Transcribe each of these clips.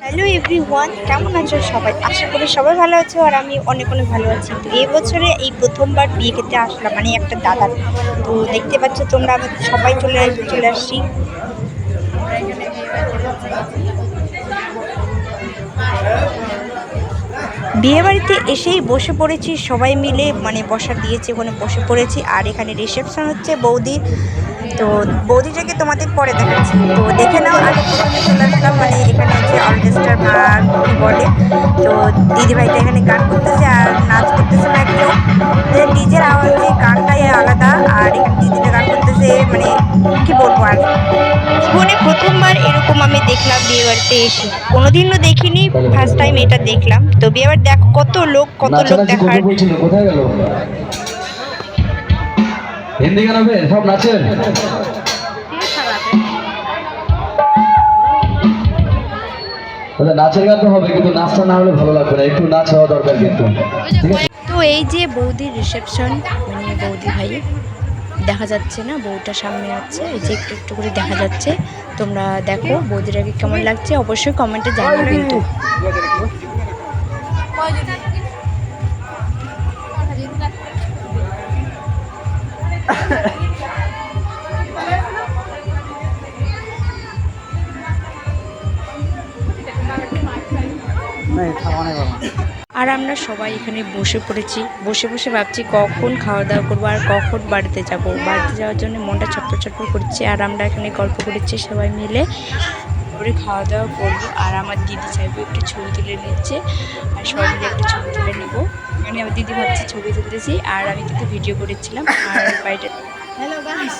Hello everyone, কেমন আছো সবাই? আশা করি সবাই ভালো আছো আর আমি অনেক অনেক ভালো আছি। তো এই বছরে এই প্রথমবার বিয়ে খেতে আসলাম, মানে একটা দাদার। তো দেখতে পাচ্ছ তোমরা, আমি সবাই চলে আসছি। বিয়ে বাড়িতে এসেই বসে পড়েছি সবাই মিলে, মানে বসার দিয়েছে, ওখানে বসে পড়েছি। আর এখানে রিসেপশন হচ্ছে বৌদির। তো বৌদিটাকে তোমাদের পরে দেখাচ্ছি, তো দেখে নাও। আগে প্রথমে চলে আসলাম, মানে এখানে হচ্ছে অর্কেস্ট্রার আর কিবোর্ডে। তো দিদিভাইটা এখানে গান করতেছে আর নাচ করতেছে না কেউ, ডিজের আওয়াজে গানটাই আলাদা। আর এখানে দিদিটা গান করতেছে, মানে কি বলবো আর। জীবনে প্রথমবার এরকম আমি দেখলাম বিয়ে বাড়িতে এসে, কোনোদিনও দেখিনি, ফার্স্ট টাইম এটা দেখলাম। তো বিয়ে বাড়ি দেখো, কত লোক দেখার। কোথায় গেল? হিন্দি গান হবে, সব নাচেন। নাচের গান তো হবে, কিন্তু নাচটা না হলে ভালো লাগবে না, একটু নাচ হওয়া দরকার কিন্তু। তো এই যে বৌদির রিসেপশন, মানে বৌদি ভাই দেখা যাচ্ছে না, বউটা সামনে আছে, এই যে একটু একটু করে দেখা যাচ্ছে। তোমরা দেখো বৌদিটাকে কেমন লাগছে, অবশ্যই কমেন্টে জানিও কিন্তু। আর আমরা সবাই এখানে বসে পড়েছি, বসে বসে ভাবছি কখন খাওয়া দাওয়া করবো আর কখন বাড়িতে যাব। বাড়িতে যাওয়ার জন্য মনটা ছটফট ছটফট করছে। আর আমরা এখানে গল্প করেছি সবাই মিলে, করে খাওয়া দাওয়া করবো। আর আমার দিদি চাইবো একটু ছবি তুলে নিচ্ছে, আর সবাই মিলে একটা ছবি তুলে নেবো। মানে আমার দিদি ভাবছে ছবি তুলতেছি, আর আমি কিন্তু ভিডিও করেছিলাম। আর বাইরে হ্যালো গাইস,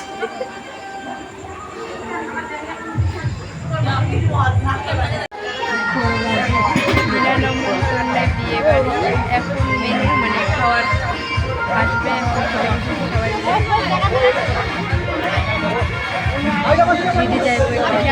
বিয়ে বাড়ি এখন মেনু, মানে খাওয়ার আসবে সবাই দিদি যাইব এখানে।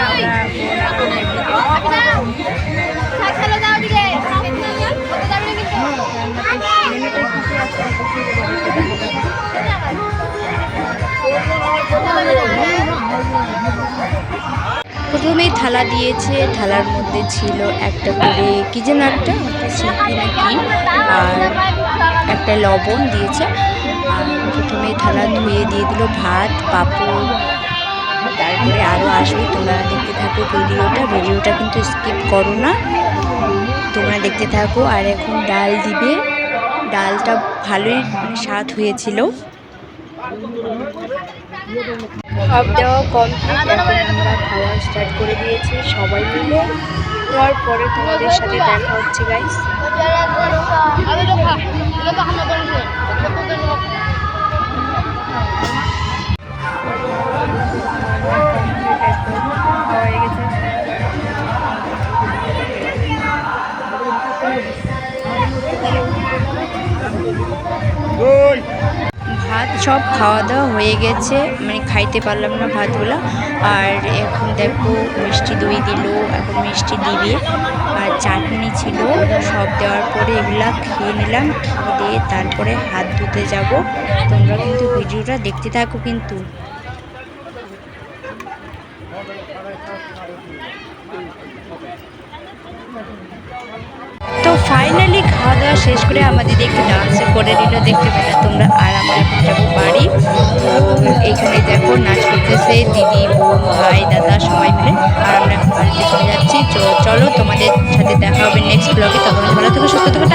প্রথমেই থালা দিয়েছে, থালার মধ্যে ছিল একটা করে কি যেন একটা শিল্পী নাকি, আর একটা লবণ দিয়েছে। আর প্রথমেই থালা ধুয়ে দিয়ে দিল ভাত, পাঁপড়, তারপরে আরও আসবে। তোমরা দেখতে থাকো ভিডিওটা কিন্তু স্কিপ করো না, তোমরা দেখতে থাকো। আর এখন ডাল দিবে, ডালটা ভালোই মানে স্বাদ হয়েছিল। সব দেওয়া কমপ্লিট, এখন আমরা খাওয়া স্টার্ট করে দিয়েছি সবাই মিলে। খাওয়ার পরে তোমাদের সাথে দেখা হচ্ছে গাইস। ভাত সব খাওয়া দাওয়া হয়ে গেছে, মানে খাইতে পারলাম না ভাতগুলো। আর এখন দেখো মিষ্টি দই দিল, এখন মিষ্টি দিবে। আর চাটনি ছিল, সব দেওয়ার পরে এগুলা খেয়ে নিলাম। খেয়ে দিয়ে তারপরে হাত ধুতে যাব। তোমরা কিন্তু ভিডিওটা দেখতে থাকো কিন্তু। তো ফাইনালি খাওয়া দাওয়া শেষ করে আমাদের একটু ডান্স করে দিল, দেখতে পেলে তোমরা। আর আমরা এখন যাবো বাড়ি। তো এইখানে দেখো নাচ করতেছে দিদি, বোন, ভাই, দাদা সবাই মিলে। আর আমরা এখন বাড়িতে চলে যাচ্ছি। চলো তোমাদের সাথে দেখা হবে নেক্সট ব্লগে। তখন ভালো থেকো, সুস্থ থেকো।